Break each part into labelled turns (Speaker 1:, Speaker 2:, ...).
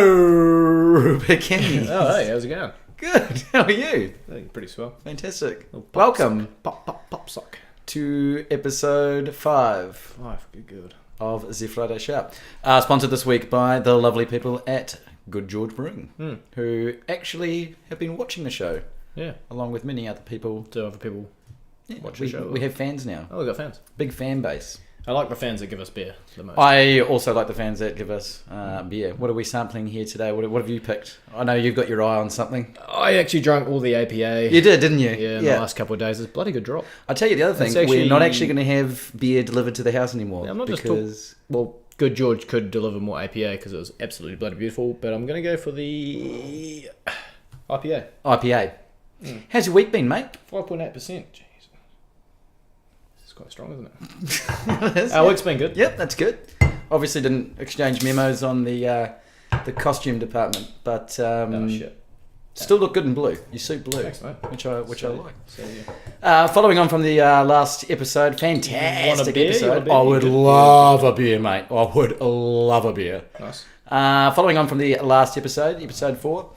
Speaker 1: Rupert Kemeys.
Speaker 2: Oh, hey, how's it going?
Speaker 1: Good. How are you?
Speaker 2: I think pretty swell.
Speaker 1: Fantastic.
Speaker 2: Welcome.
Speaker 1: Welcome
Speaker 2: Pop sock.
Speaker 1: to episode 5
Speaker 2: Good.
Speaker 1: of THEFRIDAYSHOUT. Sponsored this week by the lovely people at Good George Brewing, who actually have been watching the show,
Speaker 2: Yeah.
Speaker 1: along with many other people.
Speaker 2: Do other people watch the
Speaker 1: we,
Speaker 2: show?
Speaker 1: we have fans now.
Speaker 2: Oh, we got fans.
Speaker 1: Big fan base.
Speaker 2: I like the fans that give us beer the most.
Speaker 1: I also like the fans that give us beer. What are we sampling here today? What have you picked? I know you've got your eye on something.
Speaker 2: I actually drank all the APA.
Speaker 1: You did, didn't you?
Speaker 2: Yeah, in the last couple of days. It's a bloody good drop.
Speaker 1: I'll tell you the other thing.
Speaker 2: It's actually-
Speaker 1: We're not actually going to have beer delivered to the house anymore.
Speaker 2: Yeah, I'm not just
Speaker 1: because
Speaker 2: Well, Good George could deliver more APA because it was absolutely bloody beautiful, but I'm going to go for the IPA.
Speaker 1: IPA. How's your week been, mate?
Speaker 2: 5.8%. Jeez. It's quite strong, isn't it?
Speaker 1: It is,
Speaker 2: Our week's been good.
Speaker 1: Yep, that's good. Obviously didn't exchange memos on the costume department, but
Speaker 2: Shit.
Speaker 1: still look good in blue. You suit blue,
Speaker 2: Thanks, mate.
Speaker 1: which I like.
Speaker 2: So, yeah.
Speaker 1: Following on from the last episode, fantastic
Speaker 2: Want a beer? You
Speaker 1: episode.
Speaker 2: want a beer?
Speaker 1: I would love a beer, mate. I would love a beer.
Speaker 2: Nice.
Speaker 1: Following on from the last episode, episode 4,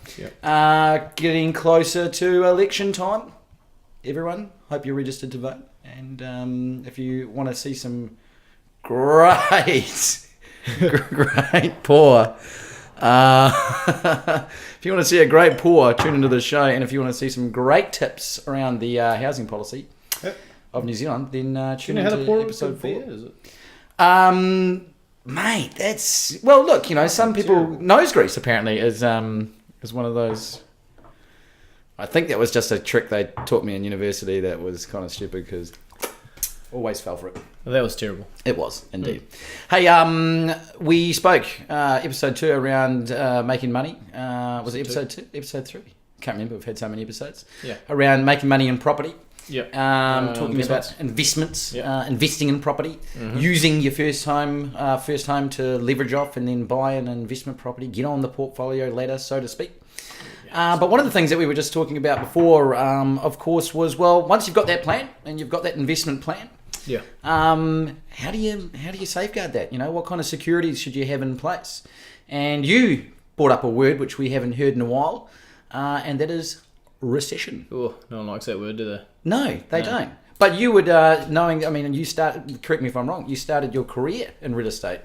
Speaker 1: getting closer to election time. Everyone, hope you're registered to vote. And if you want to see some great pour, if you want to see a great pour, tune into the show. And if you want to see some great tips around the housing policy of New Zealand, then tune into episode 4.
Speaker 2: Is it?
Speaker 1: Mate, that's... Well, look, you know, some people... Nose grease, apparently, is one of those... I think that was just a trick they taught me in university that was kind of stupid because always fell for it.
Speaker 2: Well, that was terrible.
Speaker 1: It was, indeed. Hey, we spoke, episode 2, around making money. Was it episode 2? Episode 3? Can't remember. We've had so many episodes.
Speaker 2: Yeah.
Speaker 1: Around making money in property.
Speaker 2: Yeah.
Speaker 1: Talking about investments, investing in property,
Speaker 2: Mm-hmm.
Speaker 1: using your first home to leverage off and then buy an investment property, get on the portfolio ladder, so to speak. But one of the things that we were just talking about before, of course, was, well, once you've got that plan and you've got that investment plan, how do you safeguard that? You know, what kind of securities should you have in place? And you brought up a word which we haven't heard in a while, and that is recession.
Speaker 2: Oh, no one likes that word, do they?
Speaker 1: No, they don't. But you would, and you started, correct me if I'm wrong, you started your career in real estate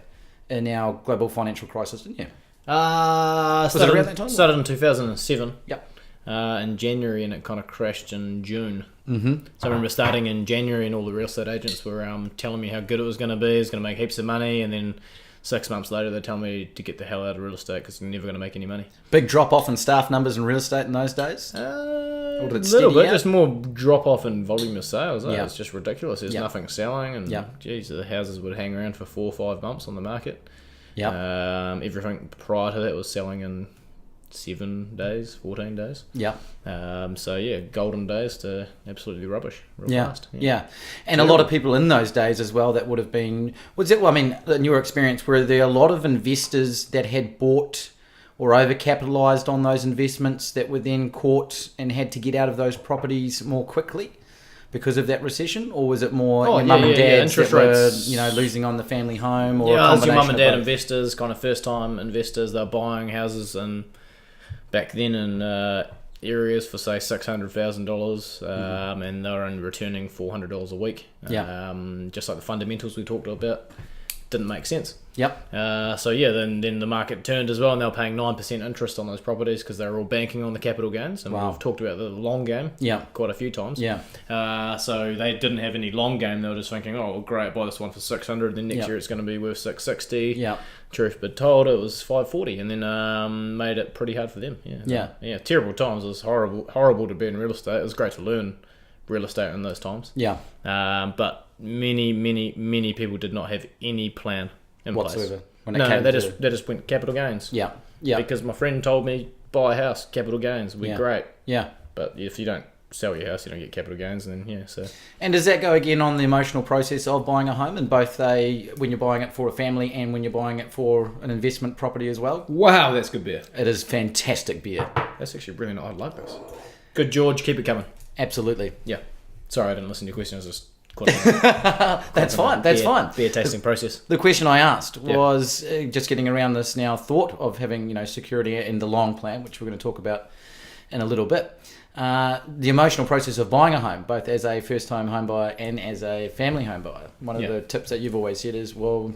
Speaker 1: in our global financial crisis, didn't you?
Speaker 2: Started
Speaker 1: around that time?
Speaker 2: Started in 2007.
Speaker 1: Yep.
Speaker 2: In January, and it kind of crashed in June. Mm-hmm. So I remember starting in January, and all the real estate agents were telling me how good it was going to be. It's going to make heaps of money, and then 6 months later, they tell me to get the hell out of real estate because you're never going to make any money.
Speaker 1: Big drop off in staff numbers in real estate in those days?
Speaker 2: A
Speaker 1: did it
Speaker 2: little
Speaker 1: steady
Speaker 2: bit,
Speaker 1: out?
Speaker 2: just more drop off in volume of sales.
Speaker 1: Yeah.
Speaker 2: It's just ridiculous. There's nothing selling, and geez, the houses would hang around for 4 or 5 months on the market.
Speaker 1: Yeah.
Speaker 2: Everything prior to that was selling in 7 days, 14 days.
Speaker 1: Yeah.
Speaker 2: Golden days to absolutely rubbish real fast.
Speaker 1: Yeah. And a lot of people in those days as well that would have been... in your experience, were there a lot of investors that had bought or overcapitalised on those investments that were then caught and had to get out of those properties more quickly because of that recession? Or was it more your mum and dad that were, losing on the family home? Or
Speaker 2: Yeah,
Speaker 1: a
Speaker 2: it was your mum
Speaker 1: combination
Speaker 2: and
Speaker 1: of
Speaker 2: dad
Speaker 1: both?
Speaker 2: investors, kind of first-time investors. They were buying houses and back then in areas for, say, $600,000, and they were returning $400 a week. Just like the fundamentals we talked about didn't make sense.
Speaker 1: Yep.
Speaker 2: Then the market turned as well, and they were paying 9% interest on those properties because they were all banking on the capital gains. And we've talked about the long game quite a few times.
Speaker 1: Yeah.
Speaker 2: So they didn't have any long game. They were just thinking, oh, well, great, buy this one for 600, then next year it's going to be worth 660.
Speaker 1: Yeah.
Speaker 2: Truth be told, it was 540, and then made it pretty hard for them. Yeah. Terrible times. It was horrible to be in real estate. It was great to learn real estate in those times.
Speaker 1: Yeah.
Speaker 2: But many people did not have any plan in
Speaker 1: whatsoever.
Speaker 2: place. They just went capital gains.
Speaker 1: Yeah. Yeah.
Speaker 2: Because my friend told me, buy a house, capital gains, would be great.
Speaker 1: Yeah.
Speaker 2: But if you don't sell your house, you don't get capital gains, and then
Speaker 1: And does that go again on the emotional process of buying a home, and both when you're buying it for a family and when you're buying it for an investment property as well?
Speaker 2: Wow, that's good beer.
Speaker 1: It is fantastic beer.
Speaker 2: That's actually brilliant. I like this. Good, George. Keep it coming.
Speaker 1: Absolutely.
Speaker 2: Yeah. Sorry, I didn't listen to your question. I was just
Speaker 1: That's fine. That's fine.
Speaker 2: Beer tasting process.
Speaker 1: The question I asked was just getting around this now thought of having security in the long plan, which we're going to talk about in a little bit. The emotional process of buying a home, both as a first-time home buyer and as a family home buyer. One of the tips that you've always said is, well,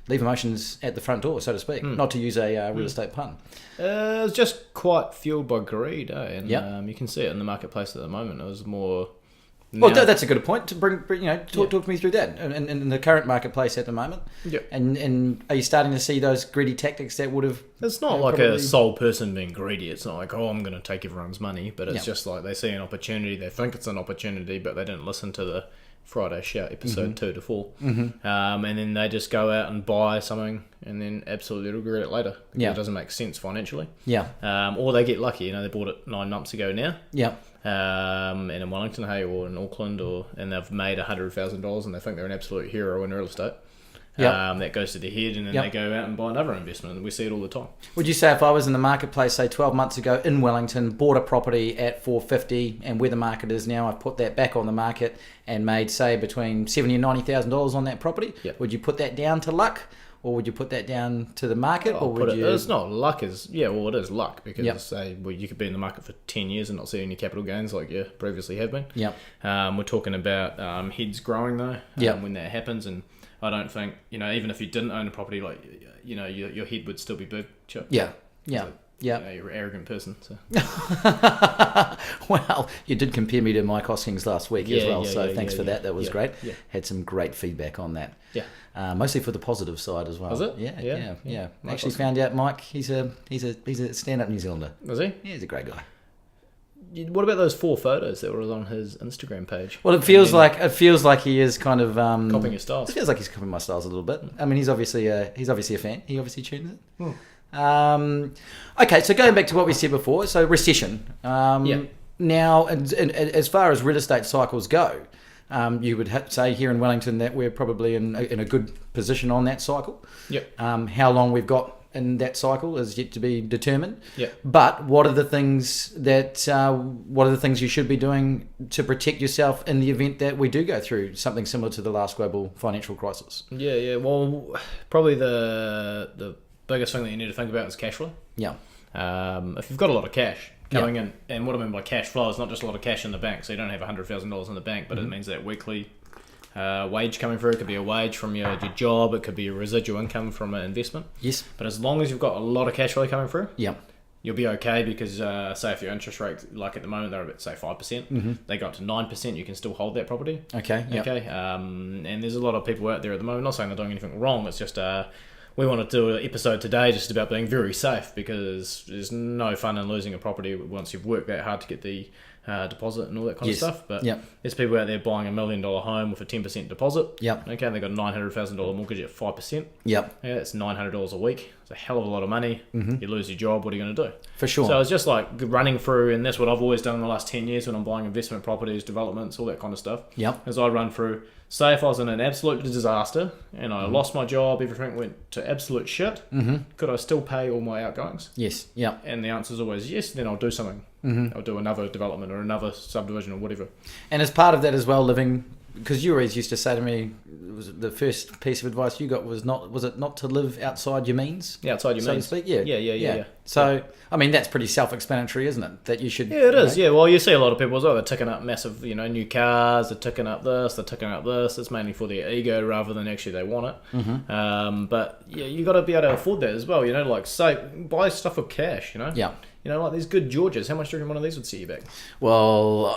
Speaker 1: leave emotions at the front door, so to speak, not to use a real estate pun.
Speaker 2: It's just quite fueled by greed, and you can see it in the marketplace at the moment. It was more...
Speaker 1: Well, that's a good point to bring talk to me through that in the current marketplace at the moment.
Speaker 2: Yeah.
Speaker 1: And are you starting to see those greedy tactics that would have...
Speaker 2: It's not like a sole person being greedy. It's not like, I'm going to take everyone's money, but it's just like they see an opportunity, they think it's an opportunity, but they didn't listen to the Friday Shout episode 2 to 4. And then they just go out and buy something and then absolutely regret it later. It doesn't make sense financially. Or they get lucky. They bought it 9 months ago now. And in Wellington, or in Auckland, and they've made $100,000 and they think they're an absolute hero in real estate. That goes to their head, and then they go out and buy another investment, and we see it all the time.
Speaker 1: Would you say if I was in the marketplace, say 12 months ago in Wellington, bought a property at $450, and where the market is now, I've put that back on the market and made, say, between $70,000 and $90,000 on that property, would you put that down to luck? Or would you put that down to the market?
Speaker 2: It's not luck. It is luck, because you could be in the market for 10 years and not see any capital gains like you previously have been. We're talking about heads growing though when that happens, and I don't think, even if you didn't own a property, like, your head would still be big, Chip. You're an arrogant person. So.
Speaker 1: Well, you did compare me to Mike Hoskins last week as well, so thanks for that. That was great. Had some great feedback on that. Mostly for the positive side as well.
Speaker 2: Was it?
Speaker 1: Yeah. Actually found out Mike, he's a stand-up New Zealander.
Speaker 2: Was he?
Speaker 1: Yeah, he's a great guy.
Speaker 2: What about those 4 photos that were on his Instagram page?
Speaker 1: Well, it feels like he is kind of
Speaker 2: copying your styles.
Speaker 1: It feels like he's copying my styles a little bit. I mean, he's obviously a fan. He obviously tunes it. Okay, so going back to what we said before, so recession. Now, and as far as real estate cycles go, you would say here in Wellington that we're probably in a good position on that cycle. How long we've got in that cycle is yet to be determined. But what are the things you should be doing to protect yourself in the event that we do go through something similar to the last global financial crisis?
Speaker 2: Well, probably the biggest thing that you need to think about is cash flow. If you've got a lot of cash coming in, and what I mean by cash flow is not just a lot of cash in the bank, so you don't have $100,000 in the bank, but it means that weekly wage coming through. It could be a wage from your job, it could be a residual income from an investment. But as long as you've got a lot of cash flow coming through, you'll be okay, because say if your interest rate, like at the moment they're at say 5%, they go up to 9%, you can still hold that property. And there's a lot of people out there at the moment, not saying they're doing anything wrong, it's just we want to do an episode today just about being very safe, because there's no fun in losing a property once you've worked that hard to get the deposit and all that kind of stuff. But there's people out there buying $1 million home with a 10% deposit. Okay, and they've got a $900,000 mortgage at 5%. That's $900 a week. It's a hell of a lot of money. You lose your job, what are you going to do?
Speaker 1: For sure.
Speaker 2: So it's just like running through, and that's what I've always done in the last 10 years when I'm buying investment properties, developments, all that kind of stuff. As I run through, say if I was in an absolute disaster and I lost my job, everything went to absolute shit, could I still pay all my outgoings? And the answer is always yes. Then I'll do something. I'll do another development or another subdivision or whatever.
Speaker 1: And as part of that as well, living, because you always used to say to me, the first piece of advice you got was it not to live outside your means?
Speaker 2: Outside your means.
Speaker 1: So to speak, yeah. So, I mean, that's pretty self-explanatory, isn't it? That you should...
Speaker 2: Yeah, it is. Well, you see a lot of people as well, they're ticking up massive, new cars, they're ticking up this, It's mainly for their ego rather than actually they want it. But, you got to be able to afford that as well, like, say, buy stuff with cash, like these good Georges. How much do you reckon one of these would set you back?
Speaker 1: Well...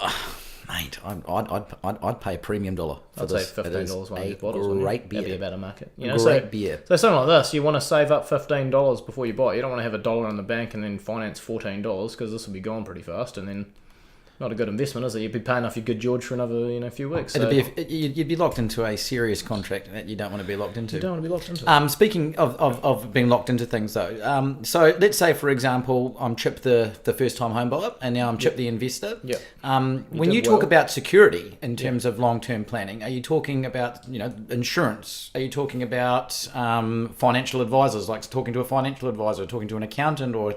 Speaker 1: Mate, I'd pay a premium dollar for this.
Speaker 2: I'd say $15 one of these bottles.
Speaker 1: Great beer.
Speaker 2: That'd be about a market.
Speaker 1: Great beer.
Speaker 2: So something like this, you want to save up $15 before you buy it. You don't want to have $1 in the bank and then finance $14, because this will be gone pretty fast, and then not a good investment, is it? You'd be paying off your good George for another few weeks. So.
Speaker 1: You'd be locked into a serious contract that you don't want to be locked into.
Speaker 2: You don't want to be locked into.
Speaker 1: Speaking of being locked into things though, so let's say for example I'm Chip the first time home buyer, and now I'm Chip the investor. When you talk about security in terms of long term planning, are you talking about insurance? Are you talking about financial advisors, like talking to a financial advisor, talking to an accountant, or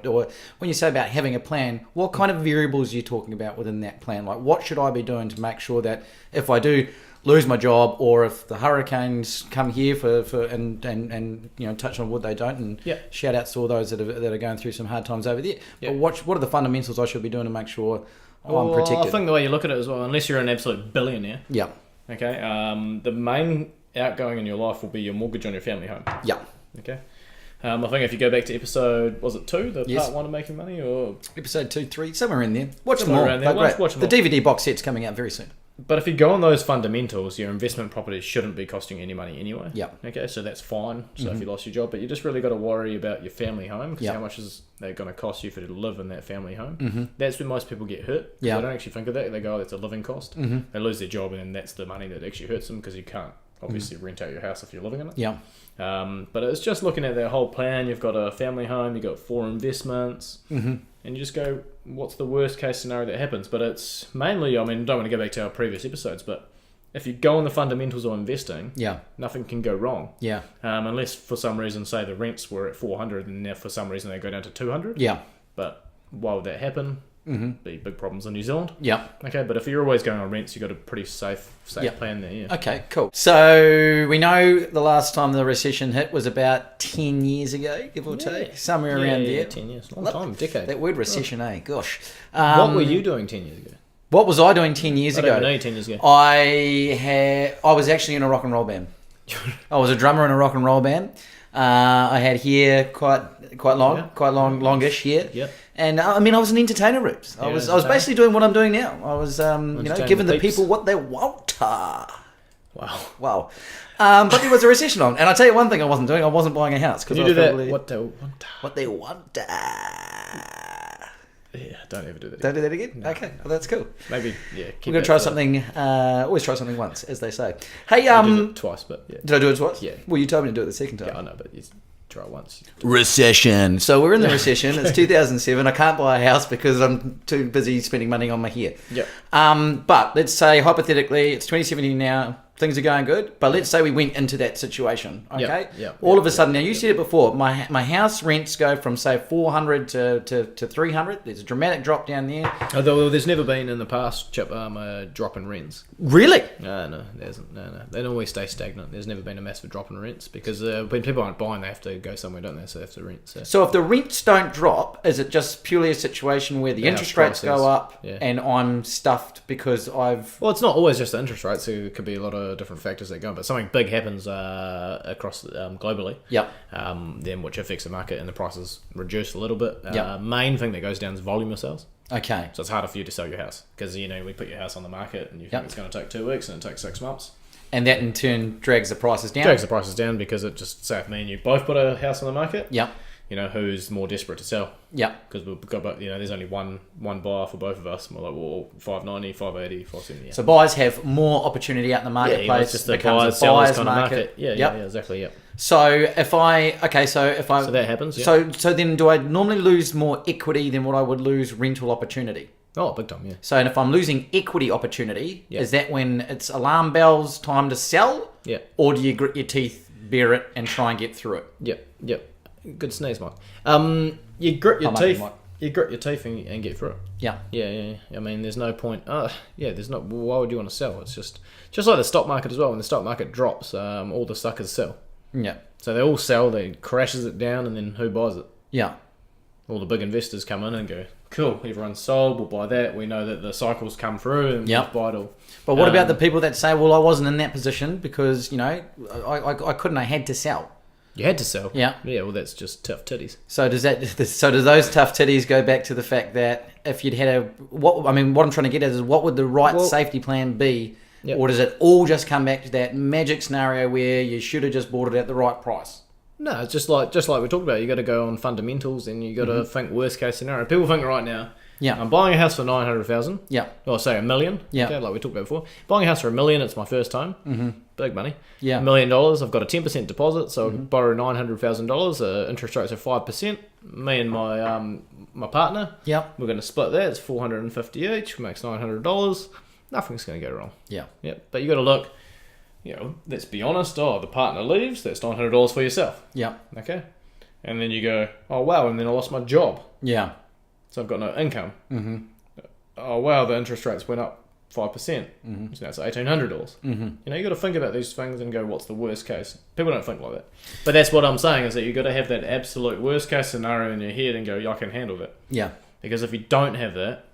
Speaker 1: when you say about having a plan, what kind of variables are you talking about within that plan? Like, what should I be doing to make sure that if I do lose my job, or if the hurricanes come here and touch on wood they don't, and shout outs to all those that are going through some hard times over there. But what are the fundamentals I should be doing to make sure I'm protected?
Speaker 2: I think the way you look at it as well, unless you're an absolute billionaire.
Speaker 1: Yeah.
Speaker 2: Okay. The main outgoing in your life will be your mortgage on your family home.
Speaker 1: Yeah.
Speaker 2: Okay. I think if you go back to episode, was it 2,
Speaker 1: Yes.
Speaker 2: part 1 of Making Money, or
Speaker 1: episode 2, 3, somewhere in there. Watch them
Speaker 2: somewhere
Speaker 1: all.
Speaker 2: around there.
Speaker 1: They're great.
Speaker 2: Watch them
Speaker 1: The
Speaker 2: all.
Speaker 1: DVD box set's coming out very soon.
Speaker 2: But if you go on those fundamentals, your investment properties shouldn't be costing you any money anyway.
Speaker 1: Yeah.
Speaker 2: Okay, so that's fine. So if you lost your job, but you just really got to worry about your family home, because how much is they going to cost you for to live in that family home? That's when most people get hurt.
Speaker 1: Yeah.
Speaker 2: They don't actually think of that. They go, oh, that's a living cost. They lose their job, and then that's the money that actually hurts them, because you can't obviously rent out your house if you're living in it.
Speaker 1: Yeah.
Speaker 2: But it's just looking at their whole plan. You've got a family home, you've got 4 investments, and you just go, what's the worst case scenario that happens? But it's mainly, I mean, don't want to go back to our previous episodes, but if you go on the fundamentals of investing, nothing can go wrong.
Speaker 1: Yeah.
Speaker 2: Unless for some reason, say the rents were at 400 and now for some reason they go down to 200.
Speaker 1: Yeah.
Speaker 2: But why would that happen? Be big problems in New Zealand.
Speaker 1: Yeah.
Speaker 2: Okay, but if you're always going on rents, you've got a pretty safe plan there. Yeah.
Speaker 1: Okay, cool. So we know the last time the recession hit was about 10 years ago, give or take, somewhere around there.
Speaker 2: 10 years, long time, decade.
Speaker 1: That word recession, Gosh.
Speaker 2: What were you doing 10 years ago?
Speaker 1: What was I doing 10 years ago?
Speaker 2: I don't know 10 years ago.
Speaker 1: I was actually in a rock and roll band. I was a drummer in a rock and roll band. I had hair quite longish hair.
Speaker 2: Yep.
Speaker 1: And I was an entertainer, Roops. I was basically doing what I'm doing now. I was, giving the people what they want. Wow. But there was a recession on, and I tell you one thing, I wasn't doing. I wasn't buying a house because
Speaker 2: you
Speaker 1: I
Speaker 2: do
Speaker 1: was
Speaker 2: that.
Speaker 1: What they want.
Speaker 2: Yeah, don't ever do that.
Speaker 1: Don't do that again.
Speaker 2: No,
Speaker 1: Okay, well that's cool.
Speaker 2: Maybe
Speaker 1: We're gonna try something. Always try something once, as they say. Hey,
Speaker 2: I did it twice, but yeah.
Speaker 1: Did I do it twice?
Speaker 2: Yeah.
Speaker 1: Well, you told me to do it the second time.
Speaker 2: Yeah, I know, but you try it once.
Speaker 1: Recession. So we're in the recession. It's 2007. I can't buy a house because I'm too busy spending money on my hair.
Speaker 2: Yep.
Speaker 1: But let's say hypothetically, it's 2017 now. Things are going good, but let's say we went into that situation, okay? All of a sudden, now you said it before, my house rents go from say 400 to 300. There's a dramatic drop down there.
Speaker 2: Although there's never been in the past a drop in rents.
Speaker 1: Really?
Speaker 2: No, there isn't. No. They don't always stay stagnant. There's never been a massive drop in rents because when people aren't buying, they have to go somewhere, don't they? So they have to rent.
Speaker 1: So if the rents don't drop, is it just purely a situation where the interest rates go up and I'm stuffed because I've...
Speaker 2: Well, it's not always just the interest rates. So it could be a lot of different factors that go on, but something big happens across globally.
Speaker 1: Yep.
Speaker 2: Then which affects the market and the prices reduce a little bit.
Speaker 1: Yep.
Speaker 2: Main thing that goes down is volume of sales.
Speaker 1: Okay.
Speaker 2: So it's harder for you to sell your house because we put your house on the market and you think it's going to take 2 weeks and it takes 6 months. And
Speaker 1: that in turn drags the prices down.
Speaker 2: Drags the prices down because it just, say if me and you both put a house on the market.
Speaker 1: Yep.
Speaker 2: Who's more desperate to sell?
Speaker 1: Yeah.
Speaker 2: Because we've got, there's only one buyer for both of us. And we're like, well, 590, 580, 570. Yeah.
Speaker 1: So buyers have more opportunity out in the marketplace.
Speaker 2: Yeah, it's just the buyers, sellers kind of market. Yeah, exactly. Yep.
Speaker 1: So so
Speaker 2: that happens. Yeah.
Speaker 1: So then, do I normally lose more equity than what I would lose rental opportunity?
Speaker 2: Oh, big time. Yeah.
Speaker 1: So, and if I'm losing equity opportunity, is that when it's alarm bells time to sell?
Speaker 2: Yeah.
Speaker 1: Or do you grit your teeth, bear it, and try and get through it?
Speaker 2: Yep. Good sneeze, Mike. You grit your teeth. You grit your teeth and get through it.
Speaker 1: Yeah.
Speaker 2: Yeah. I mean, there's no point. There's not. Why would you want to sell? It's just like the stock market as well. When the stock market drops, all the suckers sell.
Speaker 1: Yeah.
Speaker 2: So they all sell. They crashes it down, and then who buys it?
Speaker 1: Yeah.
Speaker 2: All the big investors come in and go, cool, everyone's sold, we'll buy that. We know that the cycles come through and we'll buy it all.
Speaker 1: But what about the people that say, well, I wasn't in that position because, I couldn't, I had to sell.
Speaker 2: You had to sell?
Speaker 1: Yeah.
Speaker 2: Yeah, well, that's just tough titties.
Speaker 1: So do those tough titties go back to the fact that if you'd had what I'm trying to get at is what would the right safety plan be? Yep. Or does it all just come back to that magic scenario where you should have just bought it at the right price?
Speaker 2: No, it's just like we talked about. You got to go on fundamentals, and you got to think worst case scenario. People think right now.
Speaker 1: Yeah.
Speaker 2: I'm buying a house for 900,000.
Speaker 1: Yeah.
Speaker 2: Or say $1 million.
Speaker 1: Yeah.
Speaker 2: Okay, like we talked about before. Buying a house for $1 million. It's my first time.
Speaker 1: Mm-hmm.
Speaker 2: Big money.
Speaker 1: Yeah.
Speaker 2: $1 million. I've got a 10% deposit, so I can borrow $900,000. Interest rates are 5%. Me and my partner.
Speaker 1: Yeah.
Speaker 2: We're going to split that. It's $450 each. Which makes $900. Nothing's going to go wrong.
Speaker 1: Yeah.
Speaker 2: Yeah. But you got to look. Let's be honest. Oh, the partner leaves. That's $900 for yourself.
Speaker 1: Yeah.
Speaker 2: Okay. And then you go, oh wow, and then I lost my job.
Speaker 1: Yeah.
Speaker 2: So I've got no income.
Speaker 1: Mm-hmm.
Speaker 2: Oh wow, the interest rates went up 5%. So that's $1,800. You got to think about these things and go, what's the worst case? People don't think like that. But that's what I'm saying, is that you've got to have that absolute worst case scenario in your head and go, I can handle that.
Speaker 1: Yeah.
Speaker 2: Because if you don't have that,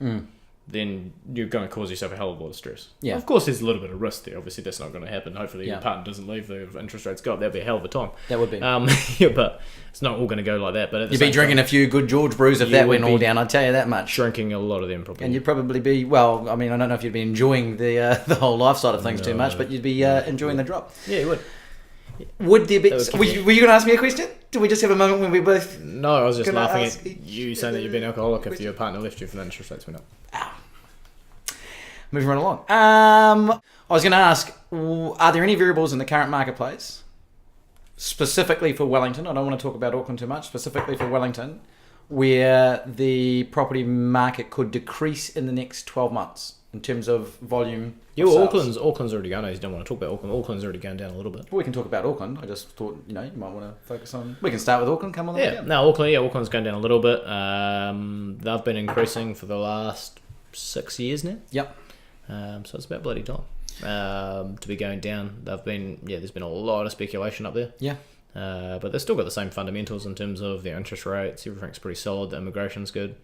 Speaker 2: then you're going to cause yourself a hell of a lot of stress.
Speaker 1: Yeah.
Speaker 2: Of course, there's a little bit of risk there. Obviously, that's not going to happen. Hopefully, your partner doesn't leave. The interest rates go up. That'd be a hell of a time.
Speaker 1: That would be.
Speaker 2: But it's not all going to go like that. But
Speaker 1: you'd be drinking a few good George brews if that went all down. I'd tell you that much.
Speaker 2: Drinking a lot of them probably.
Speaker 1: And you'd probably be, well, I mean, I don't know if you'd be enjoying the whole life side of things too much, but you'd be enjoying the drop.
Speaker 2: Yeah, you would.
Speaker 1: Would there be... Were you going to ask me a question? Did we just have a moment when we both...
Speaker 2: No, I was just laughing at you saying that you've been alcoholic if your partner left you for the interest rates went up.
Speaker 1: Ow. Moving right along. I was going to ask, are there any variables in the current marketplace, specifically for Wellington, I don't want to talk about Auckland too much, specifically for Wellington, where the property market could decrease in the next 12 months in terms of volume?
Speaker 2: Yeah, well, Auckland's already going. You don't want to talk about Auckland. Auckland's already going down a little bit.
Speaker 1: Well, we can talk about Auckland. I just thought, you might want to focus on... We can start with Auckland. Come on.
Speaker 2: Auckland's going down a little bit. They've been increasing for the last 6 years now.
Speaker 1: Yep.
Speaker 2: So it's about bloody time to be going down. There's been a lot of speculation up there.
Speaker 1: Yeah.
Speaker 2: But they've still got the same fundamentals in terms of their interest rates. Everything's pretty solid. The immigration's good.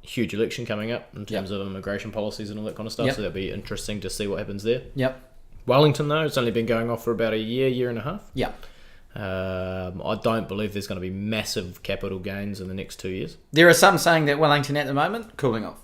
Speaker 2: Huge election coming up in terms of immigration policies and all that kind of stuff.
Speaker 1: Yep.
Speaker 2: So that'll be interesting to see what happens there.
Speaker 1: Yep.
Speaker 2: Wellington, though, it's only been going off for about a year and a half.
Speaker 1: Yep.
Speaker 2: I don't believe there's going to be massive capital gains in the next 2 years.
Speaker 1: There are some saying that Wellington at the moment, cooling off.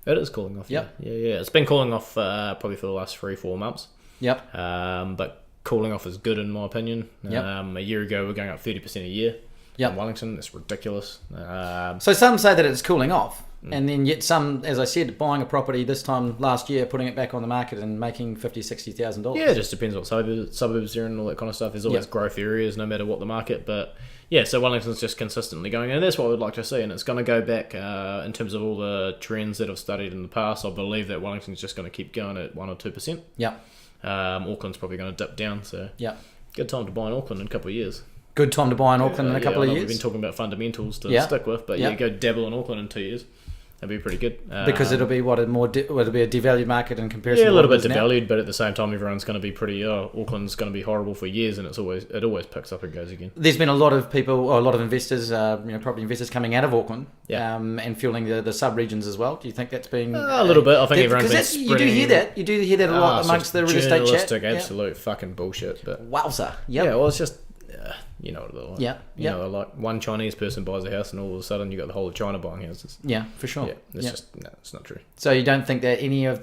Speaker 2: It is cooling off.
Speaker 1: Yep.
Speaker 2: Yeah. It's been cooling off probably for the last 3-4 months.
Speaker 1: Yep.
Speaker 2: But cooling off is good in my opinion.
Speaker 1: Yep.
Speaker 2: A year ago, we were going up 30% a year.
Speaker 1: Yep.
Speaker 2: In Wellington, it's ridiculous.
Speaker 1: So some say that it's cooling off, and then yet some, as I said, buying a property this time last year, putting it back on the market and making $50,000-$60,000.
Speaker 2: Yeah, it just depends what suburbs you're in and all that kind of stuff. There's always growth areas, no matter what the market. But yeah, so Wellington's just consistently going, and that's what we'd like to see. And it's going to go back in terms of all the trends that I've studied in the past. I believe that Wellington's just going to keep going at 1 or 2%.
Speaker 1: Yeah.
Speaker 2: Auckland's probably going to dip down. So
Speaker 1: yeah,
Speaker 2: good time to buy in Auckland in a couple of years.
Speaker 1: Good time to buy in Auckland in a couple of years.
Speaker 2: We've been talking about fundamentals to stick with, but go dabble in Auckland in 2 years. That'd be pretty good.
Speaker 1: Because it'll be it'll be a devalued market in comparison.
Speaker 2: Yeah, a
Speaker 1: to
Speaker 2: little bit
Speaker 1: now.
Speaker 2: devalued, but at the same time, everyone's going to be pretty. Auckland's going to be horrible for years, and it always picks up and goes again.
Speaker 1: There's been a lot of people, or a lot of investors, property investors coming out of Auckland, and fueling the sub regions as well. Do you think that's been
Speaker 2: a little bit? I think everyone's been spreading.
Speaker 1: You do hear that a lot amongst the real estate chat.
Speaker 2: Absolute fucking bullshit. But
Speaker 1: wowza. Yep.
Speaker 2: Yeah, well, it's just. You know what they're like.
Speaker 1: Yeah.
Speaker 2: You know, like one Chinese person buys a house and all of a sudden you got the whole of China buying houses.
Speaker 1: Yeah, for sure.
Speaker 2: Yeah, it's not true.
Speaker 1: So you don't think that any of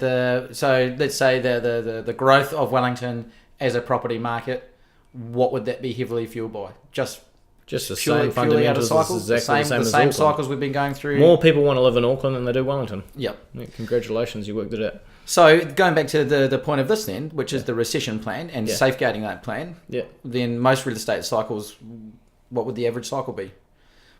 Speaker 1: so let's say the growth of Wellington as a property market, what would that be heavily fueled by? Just
Speaker 2: the
Speaker 1: purely,
Speaker 2: same fundamentals.
Speaker 1: Exactly the same cycles we've been going through.
Speaker 2: More people want to live in Auckland than they do Wellington.
Speaker 1: Yep.
Speaker 2: Yeah, congratulations, you worked it out.
Speaker 1: So going back to the point of this then, which is the recession plan and safeguarding that plan, then most real estate cycles, what would the average cycle be?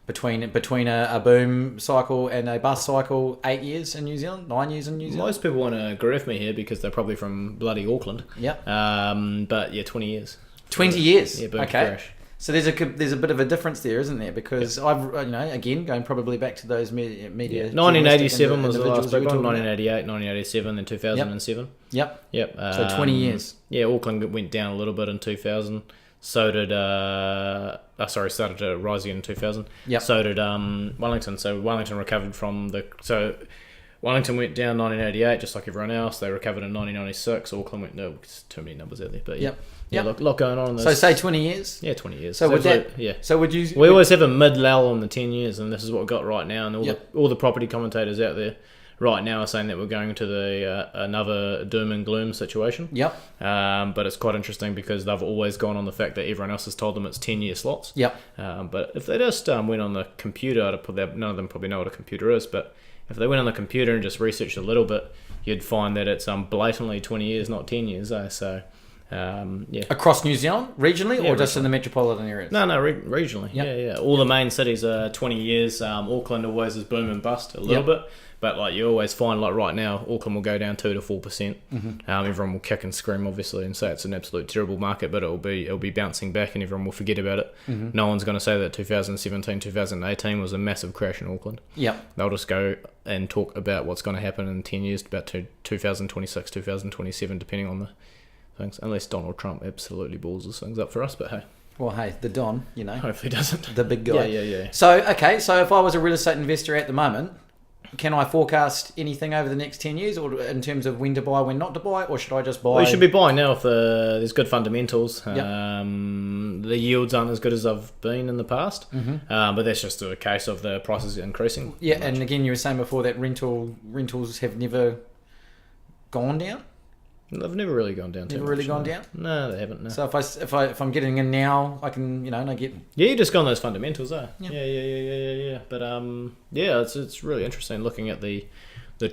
Speaker 1: Between a boom cycle and a bust cycle, 8 years in New Zealand, 9 years in New Zealand?
Speaker 2: Most people want to agree with me here because they're probably from bloody Auckland.
Speaker 1: Yep.
Speaker 2: But yeah, 20 years.
Speaker 1: 20 years?
Speaker 2: Yeah, boom crash.
Speaker 1: So there's a bit of a difference there, isn't there? Because I've again going probably back to those media.
Speaker 2: 1987 was the last big one. 1988, 1987, and 2007.
Speaker 1: Yep.
Speaker 2: So
Speaker 1: 20 years.
Speaker 2: Yeah, Auckland went down a little bit in 2000. So did started to rise again in 2000.
Speaker 1: Yep.
Speaker 2: So did Wellington. So Wellington recovered from Wellington went down 1988, just like everyone else. They recovered in 1996. Auckland went too many numbers out there, but yeah, lot going on.
Speaker 1: So say 20 years.
Speaker 2: Yeah, 20 years.
Speaker 1: So would that?
Speaker 2: Yeah.
Speaker 1: So would you?
Speaker 2: We always have a mid lull on the 10 years, and this is what we've got right now. And all the property commentators out there right now are saying that we're going to another doom and gloom situation.
Speaker 1: Yep.
Speaker 2: But it's quite interesting because they've always gone on the fact that everyone else has told them it's 10-year slots.
Speaker 1: Yep.
Speaker 2: But if they just went on the computer, none of them probably know what a computer is, but if they went on the computer and just researched a little bit, you'd find that it's blatantly 20 years, not 10 years. So
Speaker 1: Across New Zealand, regionally, or just in the metropolitan areas?
Speaker 2: No, regionally. Yep. Yeah. All the main cities are 20 years. Auckland always is boom and bust a little bit. But like you always find, like right now, Auckland will go down 2 to 4%. Everyone will kick and scream, obviously, and say it's an absolute terrible market, but it'll be bouncing back, and everyone will forget about it. No one's going to say that 2017, 2018 was a massive crash in Auckland. They'll just go and talk about what's going to happen in 10 years, about 2026, 2027, depending on the things. Unless Donald Trump absolutely balls those things up for us, but hey.
Speaker 1: Well, hey, the Don,
Speaker 2: hopefully doesn't.
Speaker 1: The big guy.
Speaker 2: Yeah.
Speaker 1: So if I was a real estate investor at the moment, can I forecast anything over the next 10 years, or in terms of when to buy, when not to buy, or should I just buy?
Speaker 2: Well, you should be buying now if there's good fundamentals. The yields aren't as good as they've been in the past, but that's just a case of the prices increasing. Yeah,
Speaker 1: and again, you were saying before that rentals have never gone down.
Speaker 2: They've never really gone down.
Speaker 1: Gone down?
Speaker 2: No, they haven't. No.
Speaker 1: So if I'm getting in now, I can I get.
Speaker 2: Yeah, you just go on those fundamentals, Yeah. But it's really interesting looking at the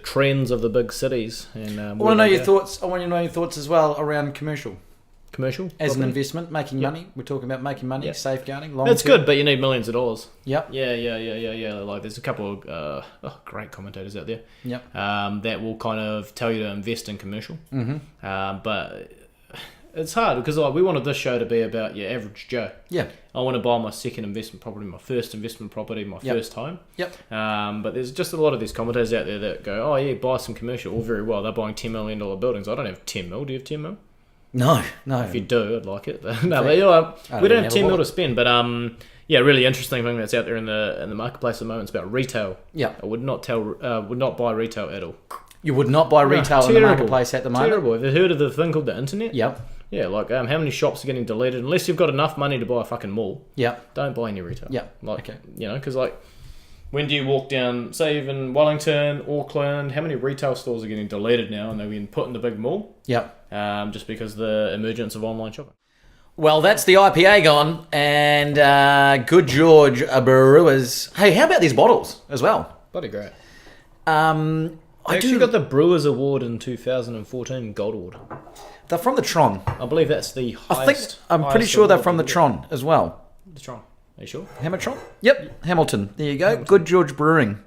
Speaker 2: trends of the big cities. And I want to know your thoughts.
Speaker 1: I want to know your thoughts as well around commercial as an
Speaker 2: property.
Speaker 1: investment, making money. We're talking about making money, safeguarding. Long
Speaker 2: It's good, but you need millions of dollars.
Speaker 1: Yep.
Speaker 2: Yeah. Like there's a couple of great commentators out there.
Speaker 1: Yep.
Speaker 2: That will kind of tell you to invest in commercial. But it's hard because we wanted this show to be about your average Joe.
Speaker 1: Yeah.
Speaker 2: I want to buy my second investment property, my first investment property, my first home.
Speaker 1: Yep.
Speaker 2: But there's just a lot of these commentators out there that go, oh yeah, buy some commercial. All very well. They're buying $10 million buildings. I don't have 10 mil. Do you have 10 mil?
Speaker 1: No.
Speaker 2: If you do, I'd like it. No, but we don't have 10 mil to spend. But really interesting thing that's out there in the marketplace at the moment is about retail.
Speaker 1: Yeah.
Speaker 2: I would not buy retail at all.
Speaker 1: You would not buy retail in the marketplace at the moment?
Speaker 2: Terrible. Have you heard of the thing called the internet?
Speaker 1: Yep.
Speaker 2: Yeah, like how many shops are getting deleted? Unless you've got enough money to buy a fucking mall.
Speaker 1: Yep.
Speaker 2: Don't buy any retail.
Speaker 1: Yep.
Speaker 2: Because when do you walk down, say even Wellington, Auckland, how many retail stores are getting deleted now and they're being put in the big mall?
Speaker 1: Yep.
Speaker 2: Just because of the emergence of online shopping.
Speaker 1: Well, that's the IPA gone, and Good George Brewers. Hey, how about these bottles as well?
Speaker 2: Bloody great.
Speaker 1: I
Speaker 2: actually got the Brewers Award in 2014, Gold Award.
Speaker 1: They're from the Tron.
Speaker 2: I believe that's the highest.
Speaker 1: I'm pretty sure they're from the Tron as well.
Speaker 2: The Tron. Are you sure?
Speaker 1: Hamilton? Yep, Hamilton. There you go. Hamilton. Good George Brewing.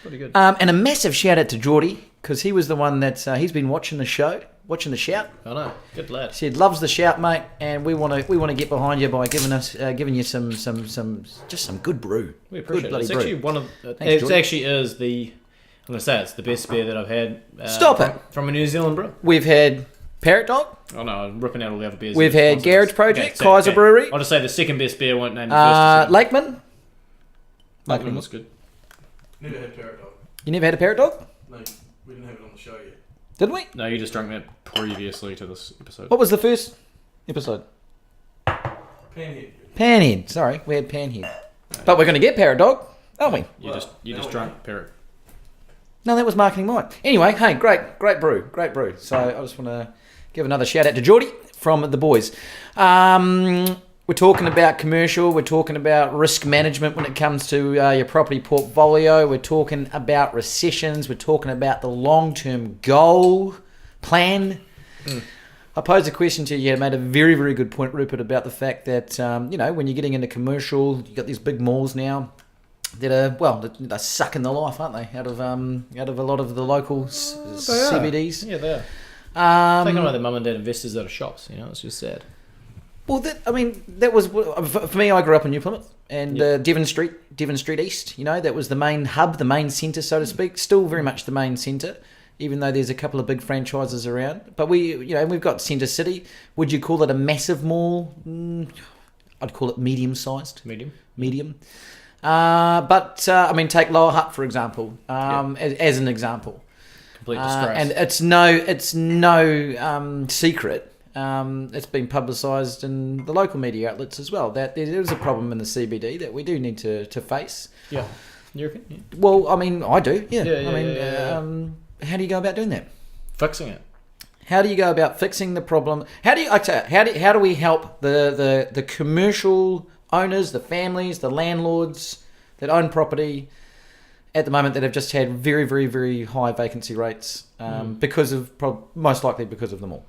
Speaker 2: Pretty good.
Speaker 1: And a massive shout out to Geordie, because he was the one that he's been watching the show, watching the shout.
Speaker 2: I know, good lad.
Speaker 1: He said loves the shout, mate, and we want to get behind you by giving you some good brew.
Speaker 2: We appreciate
Speaker 1: good
Speaker 2: it. It's
Speaker 1: brew.
Speaker 2: actually one of is the. I'm going to say it's the best beer that I've had.
Speaker 1: Stop it
Speaker 2: from a New Zealand brew.
Speaker 1: We've had Parrot Dog.
Speaker 2: Oh no, I'm ripping out all the other beers.
Speaker 1: We've had Garage Project, Kaiser Brewery.
Speaker 2: I'll just say the second best beer, won't name the first.
Speaker 1: Lakeman.
Speaker 2: Lakeman was good.
Speaker 3: Never had Parrot Dog.
Speaker 1: You never had a Parrot Dog?
Speaker 3: No, we didn't have it on the show yet.
Speaker 1: Did we?
Speaker 2: No, you just drank that previously to this episode.
Speaker 1: What was the first episode? Panhead. Sorry, we had Panhead. But we're going to get Parrot Dog, aren't we?
Speaker 2: You just drank Parrot.
Speaker 1: No, that was marketing mine. Anyway, hey, great brew. So I just want to give another shout out to Geordie from the boys. We're talking about commercial. We're talking about risk management when it comes to your property portfolio. We're talking about recessions. We're talking about the long-term goal plan. I posed a question to you. You made a very, very good point, Rupert, about the fact that, when you're getting into commercial, you've got these big malls now that are, they're sucking the life, aren't they, out of a lot of the local CBDs.
Speaker 2: Yeah, they are. Thinking about the mum and dad investors out of shops, it's just sad.
Speaker 1: Well, that was, for me, I grew up in New Plymouth and Devon Street East, that was the main hub, the main centre, so to speak, still very much the main centre, even though there's a couple of big franchises around. But we've got Centre City. Would you call it a massive mall? I'd call it medium-sized. Medium. But take Lower Hutt, for example, as an example.
Speaker 2: Complete disgrace.
Speaker 1: And it's no secret. It's been publicised in the local media outlets as well that there is a problem in the CBD that we do need to face.
Speaker 2: Yeah. You reckon? Yeah.
Speaker 1: Well, I do. Yeah. How do you go about doing that?
Speaker 2: Fixing it.
Speaker 1: How do you go about fixing the problem? How do we help the commercial owners, the families, the landlords that own property at the moment that have just had very, very, very high vacancy rates most likely because of them all?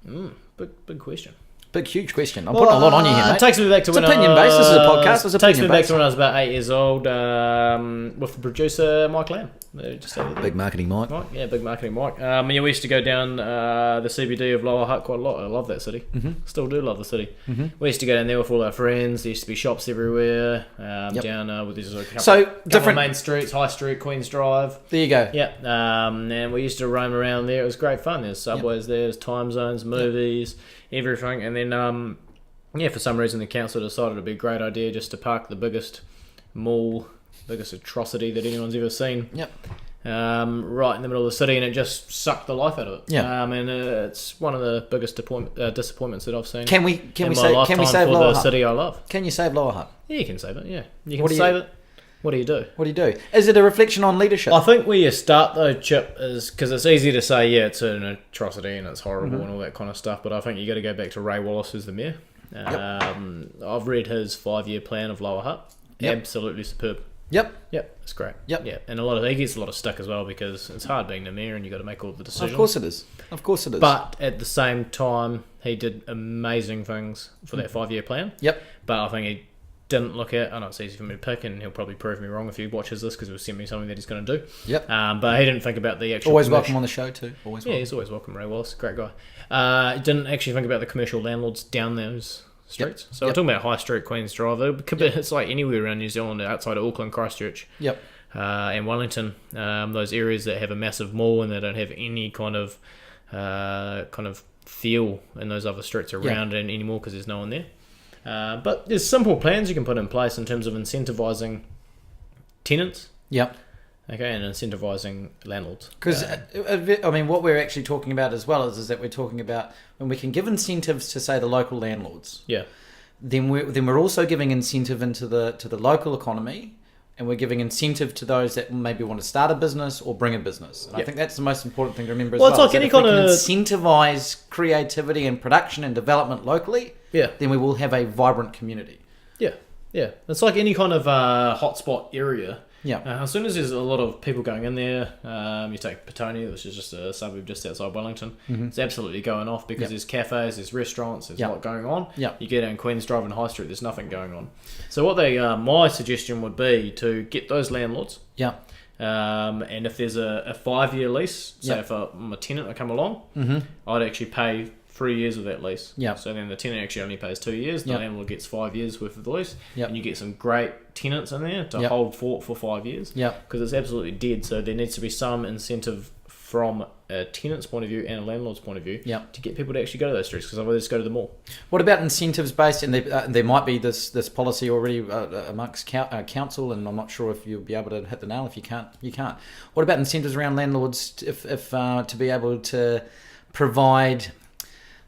Speaker 2: Big question.
Speaker 1: Big, huge question. I'm putting a lot on you here, mate.
Speaker 2: It takes me back to
Speaker 1: it's opinion based. This is a podcast. It's
Speaker 2: takes me
Speaker 1: opinion
Speaker 2: back
Speaker 1: based.
Speaker 2: to when I was about 8 years old with the producer Mike Lamb. Just
Speaker 1: Big marketing Mike.
Speaker 2: Yeah, big marketing Mike. We used to go down the CBD of Lower Hutt quite a lot. I love that city. Still do love the city. We used to go down there with all our friends. There used to be shops everywhere. Down with these couple of main streets, High Street, Queens Drive.
Speaker 1: There you go.
Speaker 2: Yeah, and we used to roam around there. It was great fun. There's subways there, there's time zones, movies, everything. And then, for some reason the council decided it'd be a great idea just to park the biggest mall, biggest atrocity that anyone's ever seen. Right in the middle of the city, and it just sucked the life out of it. And it's one of the biggest disappointments that I've seen.
Speaker 1: Can we save Lower
Speaker 2: the
Speaker 1: Hutt?
Speaker 2: city I love?
Speaker 1: Can you save Lower Hutt?
Speaker 2: Yeah, you can save it. Yeah, you can save it. What do you do?
Speaker 1: What do you do? Is it a reflection on leadership?
Speaker 2: I think where you start though, Chip, is because it's easy to say, yeah, it's an atrocity and it's horrible and all that kind of stuff. But I think you got to go back to Ray Wallace, who's the mayor. I've read his 5-year plan of Lower Hutt. Absolutely superb.
Speaker 1: Yep,
Speaker 2: it's great.
Speaker 1: Yeah,
Speaker 2: and he gets a lot of stick as well because it's hard being the mayor and you got to make all the decisions.
Speaker 1: Of course it is.
Speaker 2: But at the same time, he did amazing things for that 5-year plan. But I think he didn't look at. I know it's easy for me to pick, and he'll probably prove me wrong if he watches this because he'll send me something that he's going to do. But he didn't think about the actual.
Speaker 1: Always welcome on the show too. Always welcome.
Speaker 2: Yeah, he's always welcome. Ray Wallace, great guy. Didn't actually think about the commercial landlords down those streets. So we're talking about High Street, Queens Drive. It's like anywhere around New Zealand outside of Auckland, Christchurch, and Wellington. Those areas that have a massive mall and they don't have any kind of feel in those other streets around it anymore because there's no one there. But there's simple plans you can put in place in terms of incentivising tenants. Okay, and incentivising landlords.
Speaker 1: Because, what we're actually talking about as well is that we're talking about when we can give incentives to, say, the local landlords. Then we're also giving incentive to the local economy, and we're giving incentive to those that maybe want to start a business or bring a business. And I think that's the most important thing to remember as well.
Speaker 2: It's like any kind of
Speaker 1: incentivise creativity and production and development locally. Then we will have a vibrant community.
Speaker 2: It's like any kind of hotspot area.
Speaker 1: Yeah.
Speaker 2: As soon as there's a lot of people going in there, you take Petone, which is just a suburb just outside Wellington. It's absolutely going off because there's cafes, there's restaurants, there's a lot going on. You get down Queens Drive and High Street, there's nothing going on. So what my suggestion would be to get those landlords. And if there's a 5-year lease, say if I'm a tenant, I come along, I'd actually pay 3 years of that lease. So then the tenant actually only pays 2 years. The landlord gets 5 years worth of the lease. And you get some great tenants in there to hold fort for 5 years. Because it's absolutely dead. So there needs to be some incentive from a tenant's point of view and a landlord's point of view to get people to actually go to those streets because otherwise go to the mall.
Speaker 1: What about incentives based? And there might be this policy already amongst council, and I'm not sure if you'll be able to hit the nail. If you can't, you can't. What about incentives around landlords if to be able to provide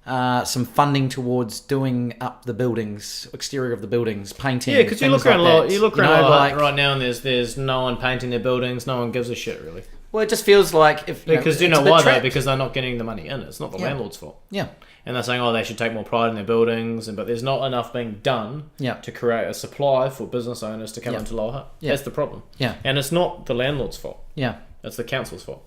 Speaker 1: some funding towards doing up the buildings, exterior of the buildings, painting.
Speaker 2: Because you look around a lot. You look around right now, and there's no one painting their buildings. No one gives a shit really.
Speaker 1: Well, it just feels like
Speaker 2: because you know why though? Because they're not getting the money in. It's not the landlord's fault. And they're saying, they should take more pride in their buildings, but there's not enough being done to create a supply for business owners to come into Lower Hutt. That's the problem. And it's not the landlord's fault. It's the council's fault.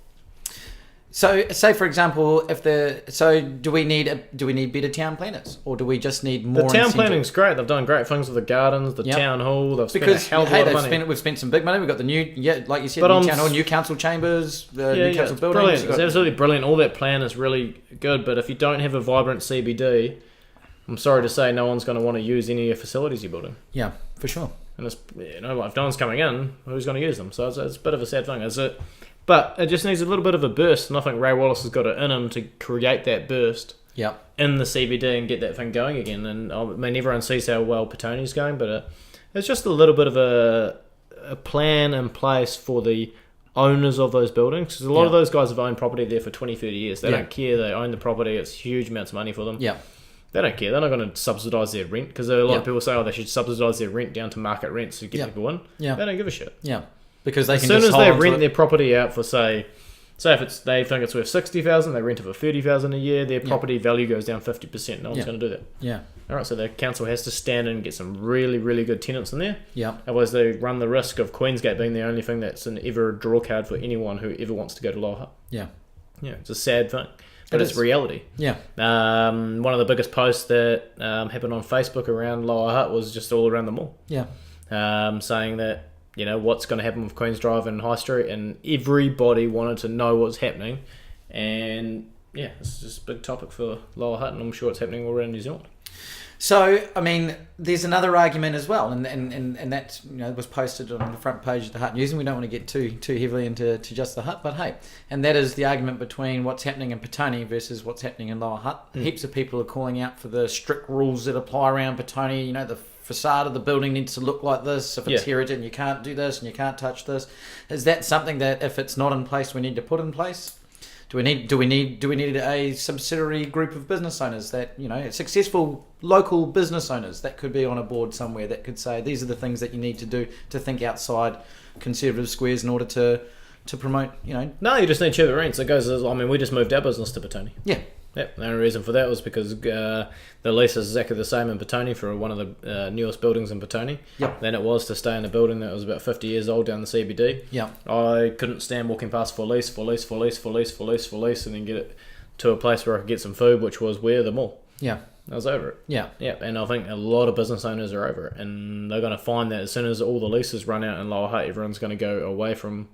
Speaker 1: So, say for example, do we need better town planners, or do we just need more?
Speaker 2: The town planning's great. They've done great things with the gardens, the town hall. They've spent a hell of a lot of money.
Speaker 1: We've spent some big money. We've got the new, like you said, new town hall, new council chambers, new council buildings.
Speaker 2: Brilliant. It's absolutely brilliant. All that plan is really good. But if you don't have a vibrant CBD, I'm sorry to say, no one's going to want to use any of your facilities you're building.
Speaker 1: Yeah, for sure.
Speaker 2: And it's, if no one's coming in, who's going to use them? So it's a bit of a sad thing, is it? But it just needs a little bit of a burst, and I think Ray Wallace has got it in him to create that burst in the CBD and get that thing going again. And I mean, everyone sees how well Petone's going, but it's just a little bit of a plan in place for the owners of those buildings. Because a lot of those guys have owned property there for 20, 30 years. They don't care. They own the property. It's huge amounts of money for them. They don't care. They're not going to subsidise their rent, because a lot of people say, they should subsidise their rent down to market rents to get people in. They don't give a shit.
Speaker 1: Because
Speaker 2: as soon as they rent their property out for say if they think it's worth 60,000, they rent it for 30,000 a year, their property value goes down 50%. No one's going to do that. All right, so the council has to stand in and get some really, really good tenants in there. Otherwise, they run the risk of Queensgate being the only thing that's ever a draw card for anyone who ever wants to go to Lower Hutt. It's a sad thing. but it's reality.
Speaker 1: Yeah.
Speaker 2: One of the biggest posts that happened on Facebook around Lower Hutt was just all around the mall.
Speaker 1: Yeah.
Speaker 2: Saying that, what's going to happen with Queen's Drive and High Street, and everybody wanted to know what's happening. And yeah, it's just a big topic for Lower Hutt, and I'm sure it's happening all around New Zealand.
Speaker 1: So, I mean, there's another argument as well, and that was posted on the front page of the Hutt News, and we don't want to get too heavily into just the Hutt, but hey, and that is the argument between what's happening in Petone versus what's happening in Lower Hutt. Heaps of people are calling out for the strict rules that apply around Petone. The facade of the building needs to look like this. If it's heritage, you can't do this, and you can't touch this. Is that something that, if it's not in place, we need to put in place? Do we need a subsidiary group of business owners that, successful local business owners that could be on a board somewhere that could say these are the things that you need to do to think outside conservative squares in order to promote,
Speaker 2: No, you just need to share the rents. It goes. We just moved our business to Petone.
Speaker 1: Yeah.
Speaker 2: Yep. The only reason for that was because the lease is exactly the same in Petone for one of the newest buildings in Petone.
Speaker 1: Yep.
Speaker 2: Than it was to stay in a building that was about 50 years old down the CBD.
Speaker 1: Yeah.
Speaker 2: I couldn't stand walking past for lease, and then get it to a place where I could get some food, which was where the mall.
Speaker 1: Yeah.
Speaker 2: I was over it.
Speaker 1: Yeah.
Speaker 2: Yeah, and I think a lot of business owners are over it, and they're going to find that as soon as all the leases run out in Lower Hutt, everyone's going to go away from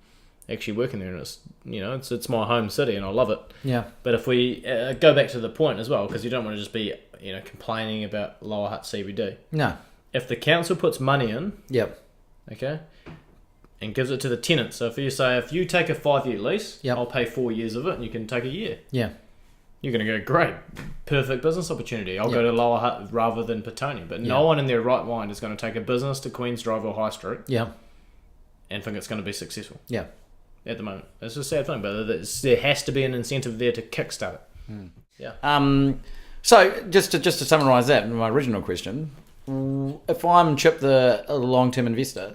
Speaker 2: actually working there, and it's my home city, and I love it.
Speaker 1: Yeah.
Speaker 2: But if we go back to the point as well, because you don't want to just be complaining about Lower Hutt CBD.
Speaker 1: No.
Speaker 2: If the council puts money in,
Speaker 1: Yep.
Speaker 2: okay, and gives it to the tenants. So if you take a 5-year lease,
Speaker 1: Yep.
Speaker 2: I'll pay 4 years of it, and you can take a year.
Speaker 1: Yeah.
Speaker 2: You're going to go, great, perfect business opportunity. I'll go to Lower Hutt rather than Petone. But no one in their right mind is going to take a business to Queen's Drive or High Street
Speaker 1: Yeah.
Speaker 2: and think it's going to be successful.
Speaker 1: Yeah.
Speaker 2: At the moment. It's a sad thing, but there has to be an incentive there to kickstart it. Yeah.
Speaker 1: So just to summarise that, my original question, if I'm Chip, the long-term investor,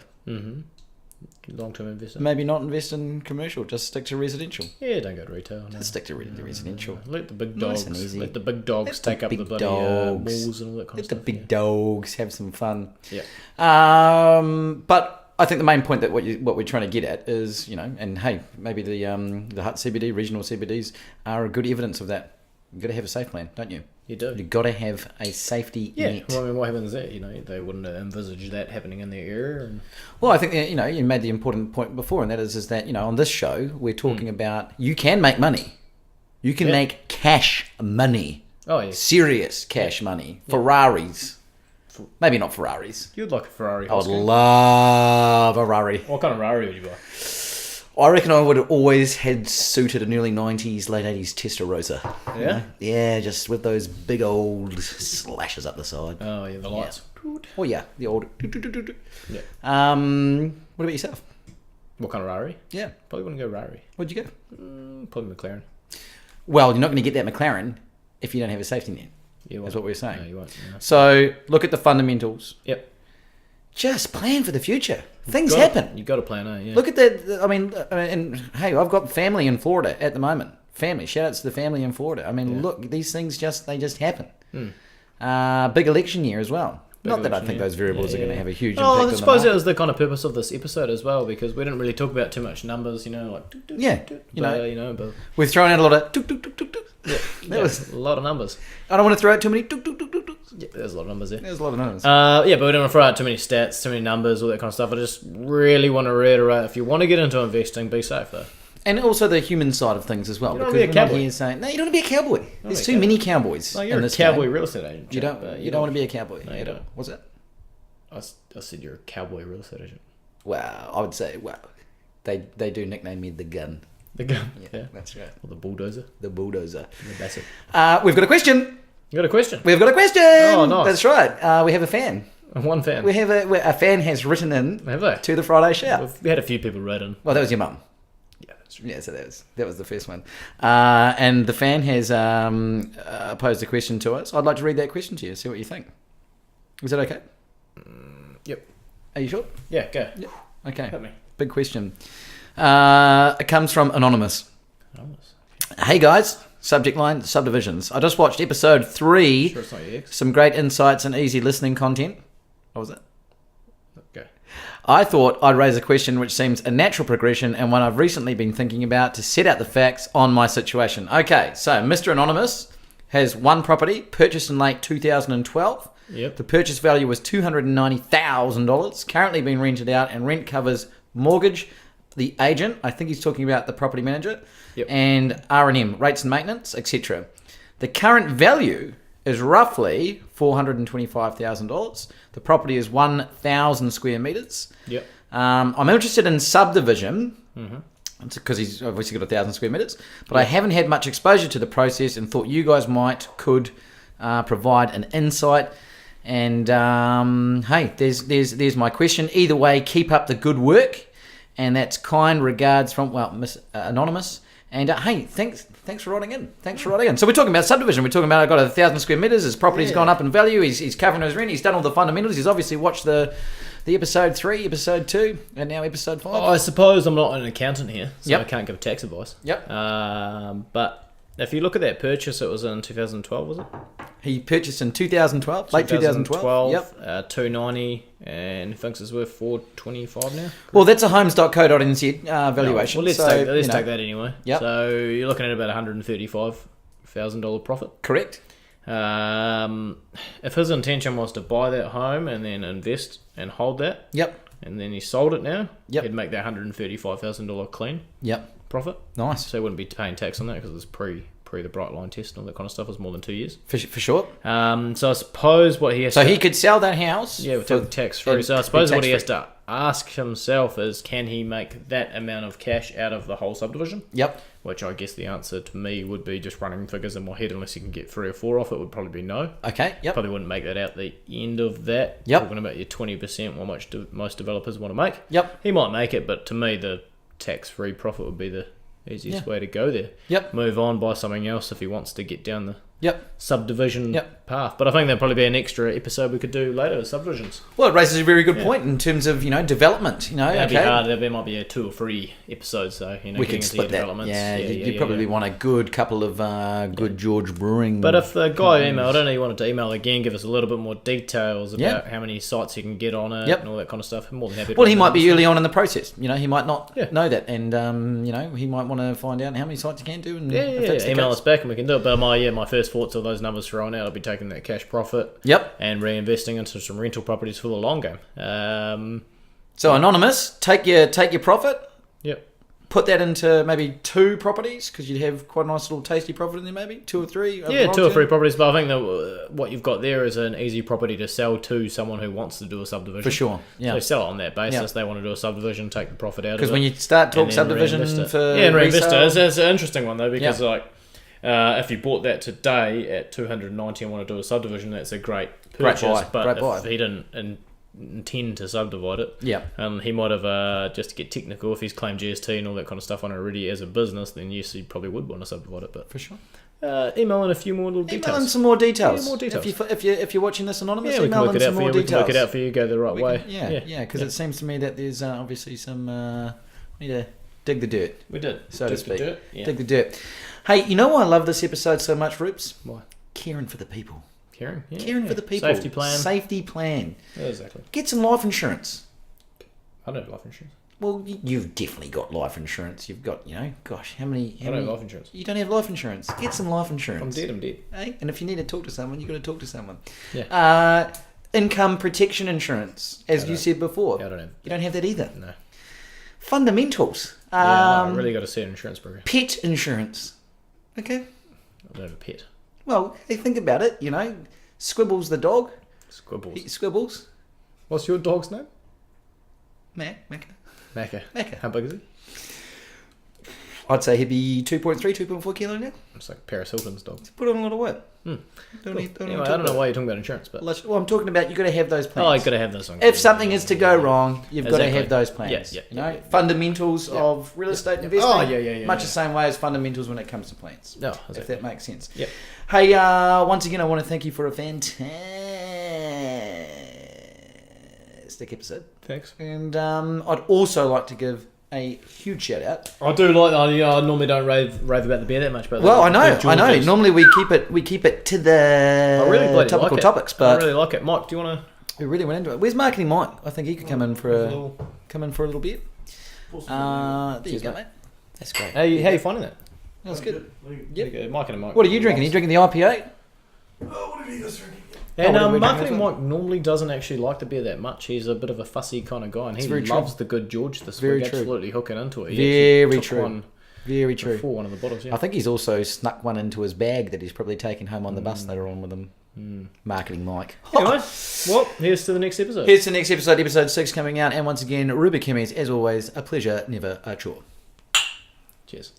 Speaker 2: Long-term investor.
Speaker 1: maybe not invest in commercial, just stick to residential.
Speaker 2: Yeah, don't go to retail. No.
Speaker 1: Just stick to residential.
Speaker 2: Let the big
Speaker 1: Nice
Speaker 2: dogs.
Speaker 1: and easy.
Speaker 2: Let the big dogs
Speaker 1: Let
Speaker 2: take
Speaker 1: the
Speaker 2: up the
Speaker 1: big
Speaker 2: bloody
Speaker 1: dogs.
Speaker 2: malls and all that kind
Speaker 1: Let
Speaker 2: of
Speaker 1: the
Speaker 2: stuff.
Speaker 1: big dogs have some fun.
Speaker 2: Yeah.
Speaker 1: But I think the main point that what we're trying to get at is, and hey, maybe the Hutt CBD, regional CBDs are a good evidence of that. You've got to have a safe plan, don't you?
Speaker 2: You do.
Speaker 1: You've got to have a safety net.
Speaker 2: Well, what happens there? They wouldn't envisage that happening in their area. And...
Speaker 1: Well, I think you made the important point before, and that is that on this show we're talking about you can make money, you can make cash money.
Speaker 2: Oh yeah,
Speaker 1: serious cash money. Ferraris, maybe not Ferraris.
Speaker 2: You'd like a Ferrari.
Speaker 1: I would love a Ferrari.
Speaker 2: What kind of Ferrari would you buy?
Speaker 1: I reckon I would have always had suited an early 90s, late 80s Testarossa.
Speaker 2: Yeah?
Speaker 1: Yeah, just with those big old slashes up the side.
Speaker 2: Oh yeah, the lights.
Speaker 1: Oh yeah, the old...
Speaker 2: Yeah.
Speaker 1: What about yourself?
Speaker 2: What kind of Ferrari?
Speaker 1: Yeah.
Speaker 2: Probably wouldn't go Ferrari.
Speaker 1: What'd you go?
Speaker 2: Probably McLaren.
Speaker 1: Well, you're not going to get that McLaren if you don't have a safety net.
Speaker 2: You
Speaker 1: That's what we're saying.
Speaker 2: No, you won't. No.
Speaker 1: So, look at the fundamentals.
Speaker 2: Yep.
Speaker 1: Just plan for the future. Things happen.
Speaker 2: You've got a plan A, yeah.
Speaker 1: Look at that. And hey, I've got family in Florida at the moment. Family. Shout outs to the family in Florida. Look, these things just happen. Big election year as well. Not that I think those variables are going to have a huge impact on the
Speaker 2: I suppose
Speaker 1: market.
Speaker 2: that was the kind of purpose of this episode as well, because we didn't really talk about too much numbers, but
Speaker 1: we've thrown out a lot of tuk, tuk, tuk, tuk, tuk.
Speaker 2: that was a lot of numbers.
Speaker 1: I don't want to throw out too many tuk, tuk, tuk, tuk, tuk.
Speaker 2: Yeah, there's a lot of numbers there.
Speaker 1: There's a lot of numbers.
Speaker 2: But we don't want to throw out too many stats, too many numbers, all that kind of stuff. I just really want to reiterate, if you want to get into investing, be safe though.
Speaker 1: And also the human side of things as well.
Speaker 2: You don't
Speaker 1: because
Speaker 2: want to be a
Speaker 1: we're not
Speaker 2: cowboy.
Speaker 1: here saying, no, you don't want to be a cowboy. There's too many cowboys.
Speaker 2: No, you're
Speaker 1: in
Speaker 2: a
Speaker 1: this
Speaker 2: cowboy
Speaker 1: game.
Speaker 2: real estate agent.
Speaker 1: You don't want to be a cowboy.
Speaker 2: No, you don't.
Speaker 1: What's that?
Speaker 2: I said you're a cowboy real estate agent.
Speaker 1: Wow, I would say, they do nickname me the gun.
Speaker 2: The gun.
Speaker 1: Yeah, that's right.
Speaker 2: Or the bulldozer.
Speaker 1: The bulldozer.
Speaker 2: The bassett.
Speaker 1: We've got a question.
Speaker 2: You got a question?
Speaker 1: We've got a question.
Speaker 2: Oh, nice.
Speaker 1: That's right. We have a fan.
Speaker 2: One fan.
Speaker 1: We have a fan has written in
Speaker 2: Have they?
Speaker 1: to the Friday Shout.
Speaker 2: We had a few people write in.
Speaker 1: Well, that was your mum.
Speaker 2: Yeah, that's true.
Speaker 1: Yeah, so that was the first one. And the fan has posed a question to us. I'd like to read that question to you. See what you think. Is that okay?
Speaker 2: Yep.
Speaker 1: Are you sure?
Speaker 2: Yeah, go.
Speaker 1: Yep. Okay.
Speaker 2: Hit me.
Speaker 1: Big question. It comes from Anonymous.
Speaker 2: Anonymous.
Speaker 1: Hey guys, subject line, subdivisions. I just watched episode 3.
Speaker 2: Sure it's not your ex.
Speaker 1: Some great insights and easy listening content. What was it?
Speaker 2: Okay.
Speaker 1: I thought I'd raise a question which seems a natural progression and one I've recently been thinking about to set out the facts on my situation. Okay, so Mr. Anonymous has one property purchased in late 2012.
Speaker 2: Yep.
Speaker 1: The purchase value was $290,000, currently being rented out, and rent covers mortgage, the agent, I think he's talking about the property manager,
Speaker 2: Yep.
Speaker 1: and R&M, rates and maintenance, etc. The current value is roughly $425,000. The property is 1,000 square metres.
Speaker 2: Yep.
Speaker 1: I'm interested in subdivision because he's obviously got 1,000 square metres, but I haven't had much exposure to the process and thought you guys could provide an insight. And hey, there's my question. Either way, keep up the good work, and that's kind regards from Miss Anonymous. And hey, thanks for writing in. So we're talking about subdivision. We're talking about I've got 1,000 square metres. His property's gone up in value. He's covering his rent. He's done all the fundamentals. He's obviously watched the episode 3, episode 2, and now episode 5.
Speaker 2: I suppose I'm not an accountant here, so
Speaker 1: Yep.
Speaker 2: I can't give tax advice.
Speaker 1: Yep.
Speaker 2: But if you look at that purchase, it was in 2012, was it?
Speaker 1: He purchased in 2012, late 2012. Yep.
Speaker 2: 290, and he thinks it's worth 425 now.
Speaker 1: Well, that's a homes.co.nz valuation.
Speaker 2: Well, let's
Speaker 1: so,
Speaker 2: take that anyway.
Speaker 1: Yep.
Speaker 2: So you're looking at about $135,000 profit.
Speaker 1: Correct.
Speaker 2: If his intention was to buy that home and then invest and hold that,
Speaker 1: Yep.
Speaker 2: and then he sold it now,
Speaker 1: Yep.
Speaker 2: he'd make that $135,000 clean
Speaker 1: Yep.
Speaker 2: profit.
Speaker 1: Nice.
Speaker 2: So he wouldn't be paying tax on that because it's pre the bright line test and all that kind of stuff. It was more than 2 years.
Speaker 1: For sure.
Speaker 2: So I suppose what he has
Speaker 1: So he could sell that house.
Speaker 2: with tax free. So I suppose what he has
Speaker 1: tax-free.
Speaker 2: to ask himself is, can he make that amount of cash out of the whole subdivision?
Speaker 1: Yep.
Speaker 2: Which I guess the answer to me would be, just running figures in my head, unless you can get 3 or 4 off it, would probably be no.
Speaker 1: Okay. Yep.
Speaker 2: Probably wouldn't make that out the end of that.
Speaker 1: Yep.
Speaker 2: Talking about your 20%, what much most developers want to make.
Speaker 1: Yep.
Speaker 2: He might make it, but to me the tax-free profit would be the easiest way to go there.
Speaker 1: Yep.
Speaker 2: Move on, buy something else if he wants to get down the
Speaker 1: Yep.
Speaker 2: subdivision
Speaker 1: Yep.
Speaker 2: path. But I think there'll probably be an extra episode we could do later, subdivisions.
Speaker 1: Well, it raises a very good point in terms of development.
Speaker 2: That'd be hard. There might be 2 or 3 episodes, though.
Speaker 1: We could split that.
Speaker 2: developments.
Speaker 1: Yeah, you probably want a good couple of good George Brewing.
Speaker 2: But if the guy emailed in, he wanted to email again, give us a little bit more details about
Speaker 1: Yeah.
Speaker 2: how many sites you can get on it
Speaker 1: Yep.
Speaker 2: and all that kind of stuff, I'm more than happy to.
Speaker 1: Well, he might be early on in the process. He might not
Speaker 2: Yeah.
Speaker 1: know that, and he might want to find out how many sites you can do. And if that's the
Speaker 2: email
Speaker 1: case.
Speaker 2: us back and we can do it. But my first thoughts of those numbers thrown out, I'll be taking that cash profit
Speaker 1: Yep.
Speaker 2: and reinvesting into some rental properties for the long game.
Speaker 1: So Anonymous, take your profit,
Speaker 2: Yep.
Speaker 1: put that into maybe 2 properties because you'd have quite a nice little tasty profit in there, maybe 2 or 3. over the
Speaker 2: Yeah,
Speaker 1: long
Speaker 2: 2 or 3
Speaker 1: term.
Speaker 2: properties, but I think that what you've got there is an easy property to sell to someone who wants to do a subdivision.
Speaker 1: For sure. Yeah.
Speaker 2: So sell it on that basis.
Speaker 1: Yeah.
Speaker 2: They want to do a subdivision, take the profit out of it.
Speaker 1: Because when you start talking
Speaker 2: and then
Speaker 1: subdivision
Speaker 2: reinvest it.
Speaker 1: for
Speaker 2: and reinvest
Speaker 1: resale,
Speaker 2: it. It's an interesting one though, because if you bought that today at 290 and want to do a subdivision, that's a great purchase.
Speaker 1: buy,
Speaker 2: But
Speaker 1: great
Speaker 2: if
Speaker 1: buy.
Speaker 2: he didn't intend to subdivide it,
Speaker 1: Yeah.
Speaker 2: he might have, just to get technical, if he's claimed GST and all that kind of stuff on it already as a business, then yes, he probably would want to subdivide it. But
Speaker 1: For sure.
Speaker 2: email in a few more little
Speaker 1: Email in
Speaker 2: details.
Speaker 1: some more details.
Speaker 2: Yeah, more details.
Speaker 1: If you're watching this Anonymous,
Speaker 2: Yeah, we can
Speaker 1: email
Speaker 2: work
Speaker 1: in
Speaker 2: it out
Speaker 1: some
Speaker 2: for
Speaker 1: more
Speaker 2: you. We
Speaker 1: details.
Speaker 2: can work it out for you. Go the right way.
Speaker 1: Because it seems to me that there's obviously some we need to dig the dirt,
Speaker 2: We did.
Speaker 1: so to
Speaker 2: Dig the
Speaker 1: speak.
Speaker 2: dirt. Yeah.
Speaker 1: Dig the dirt. Hey, you know why I love this episode so much, Roops?
Speaker 2: Why?
Speaker 1: Caring for the people.
Speaker 2: Caring. Yeah,
Speaker 1: Caring
Speaker 2: yeah.
Speaker 1: for the people.
Speaker 2: Safety plan.
Speaker 1: Safety plan.
Speaker 2: Yeah, exactly.
Speaker 1: Get some life insurance.
Speaker 2: I don't have life insurance.
Speaker 1: Well, you've definitely got life insurance. You've got, gosh, how many?
Speaker 2: I don't have life insurance.
Speaker 1: You don't have life insurance. Get some life insurance.
Speaker 2: I'm dead.
Speaker 1: Hey? And if you need to talk to someone, you've got to talk to someone.
Speaker 2: Yeah.
Speaker 1: Income protection insurance, as you said before.
Speaker 2: Yeah, I don't have.
Speaker 1: You don't have that either.
Speaker 2: No.
Speaker 1: Fundamentals.
Speaker 2: Yeah, no, I really got to see an insurance broker.
Speaker 1: Pet insurance. Okay.
Speaker 2: I don't have a pet.
Speaker 1: Well, hey, think about it. Squibbles the dog.
Speaker 2: Squibbles.
Speaker 1: He squibbles.
Speaker 2: What's your dog's name?
Speaker 1: Macca.
Speaker 2: Macca. How big is he?
Speaker 1: I'd say he'd be 2.3, 2.4 kilo now.
Speaker 2: It's like Paris Hilton's dog.
Speaker 1: Put on a lot of weight.
Speaker 2: Cool.
Speaker 1: Don't
Speaker 2: Anyway, I don't know why you're talking about insurance, but
Speaker 1: Well, I'm talking about you've got to have those plans.
Speaker 2: oh, you've got to have those things.
Speaker 1: If something is to go wrong, you've got to
Speaker 2: Exactly.
Speaker 1: have those plans.
Speaker 2: Yeah.
Speaker 1: Fundamentals of real estate investing.
Speaker 2: Oh, yeah.
Speaker 1: Much the same way as fundamentals when it comes to plans.
Speaker 2: No,
Speaker 1: If
Speaker 2: exactly.
Speaker 1: that makes sense.
Speaker 2: Yep.
Speaker 1: Hey, once again, I want to thank you for a fantastic episode.
Speaker 2: Thanks.
Speaker 1: And I'd also like to give a huge shout out.
Speaker 2: I do like that. I normally don't rave about the beer that much, but
Speaker 1: Well, I know.
Speaker 2: George's-
Speaker 1: Normally we keep it to the
Speaker 2: I really bloody
Speaker 1: topical
Speaker 2: like it.
Speaker 1: topics, but
Speaker 2: I really like it. Mike, do you want to?
Speaker 1: We really went into it. Where's Marketing Mike? I think he could come in for a little bit. There you go, mate. That's great.
Speaker 2: How you finding that?
Speaker 1: That's good.
Speaker 2: Yep. Mike and Mike.
Speaker 1: What are you drinking? Are you drinking the IPA?
Speaker 3: Oh, what are you guys drinking?
Speaker 2: And
Speaker 1: what are we
Speaker 2: Marketing
Speaker 1: drinking?
Speaker 2: Mike normally doesn't actually like the beer that much. He's a bit of a fussy kind of guy, and he
Speaker 1: very
Speaker 2: loves
Speaker 1: true.
Speaker 2: the good George this
Speaker 1: Very
Speaker 2: week.
Speaker 1: true.
Speaker 2: Absolutely hooking into it. He
Speaker 1: Very
Speaker 2: actually took
Speaker 1: true.
Speaker 2: one
Speaker 1: Very true.
Speaker 2: before one of the bottles. Yeah.
Speaker 1: I think he's also snuck one into his bag that he's probably taken home on the bus later on with him. Marketing Mike.
Speaker 2: Anyway, well, here's to the next episode.
Speaker 1: Here's the next episode, episode 6 coming out. And once again, Rupert Kemeys, as always, a pleasure, never a chore.
Speaker 2: Cheers.